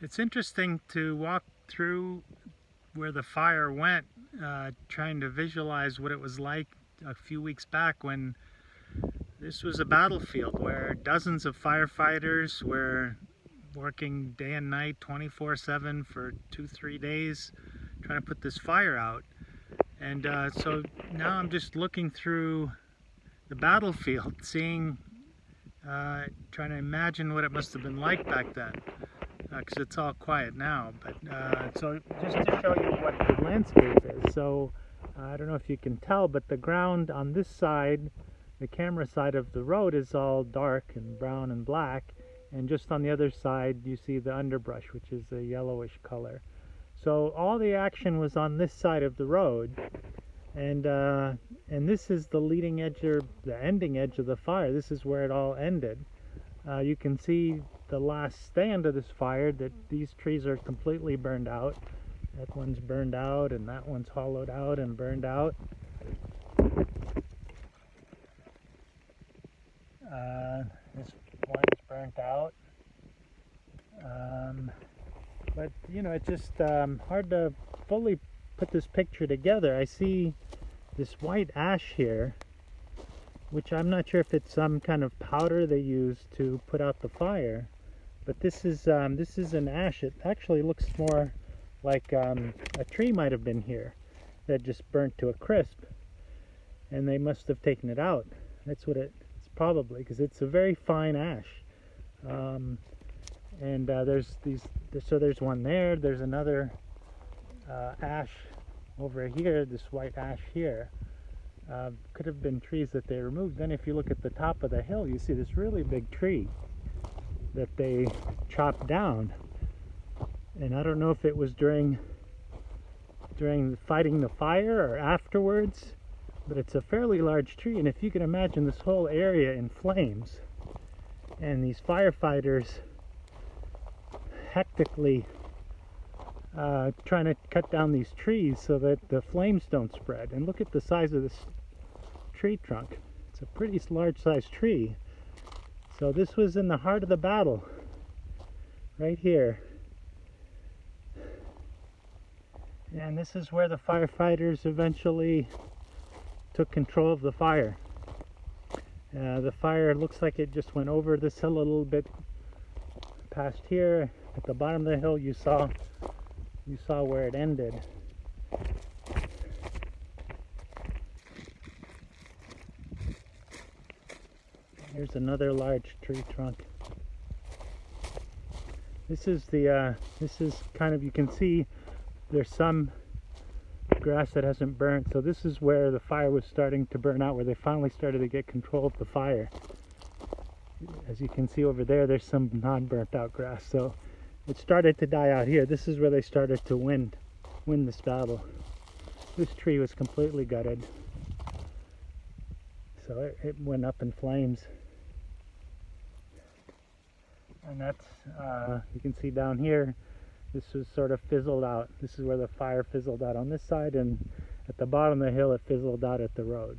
It's interesting to walk through where the fire went, trying to visualize what it was like a few weeks back when this was a battlefield where dozens of firefighters were working day and night 24/7 for 2-3 days trying to put this fire out. And so now I'm just looking through the battlefield, seeing, trying to imagine what it must have been like back then. Because it's all quiet now, but so just to show you what the landscape is. So I don't know if you can tell, but the ground on this side, the camera side of the road, is all dark and brown and black, and just on the other side you see the underbrush, which is a yellowish color. So all the action was on this side of the road, and this is the leading edge, or the ending edge of the fire. This is where it all ended. You can see the last stand of this fire, that these trees are completely burned out. That one's burned out, and that one's hollowed out and burned out. This one's burnt out. But you know, it's just hard to fully put this picture together. I see this white ash here, which I'm not sure if it's some kind of powder they use to put out the fire, but this is an ash. It actually looks more like a tree might have been here that just burnt to a crisp, and they must have taken it out. That's what it's probably, because it's a very fine ash. There's one there. There's another ash over here. This white ash here. Could have been trees that they removed. Then if you look at the top of the hill, you see this really big tree that they chopped down. And I don't know if it was during fighting the fire or afterwards, but it's a fairly large tree. And if you can imagine this whole area in flames, and these firefighters hectically trying to cut down these trees so that the flames don't spread. And look at the size of this tree trunk. It's a pretty large sized tree. So this was in the heart of the battle, right here. And this is where the firefighters eventually took control of the fire. The fire looks like it just went over this hill a little bit past here. At the bottom of the hill you saw where it ended. Here's another large tree trunk. This is kind of, you can see there's some grass that hasn't burnt, so this is where the fire was starting to burn out, where they finally started to get control of the fire. As you can see over there, there's some non-burnt out grass, so it started to die out here. This is where they started to win this battle. This tree was completely gutted, so it went up in flames. And that's, you can see down here, this was sort of fizzled out. This is where the fire fizzled out on this side, and at the bottom of the hill it fizzled out at the road.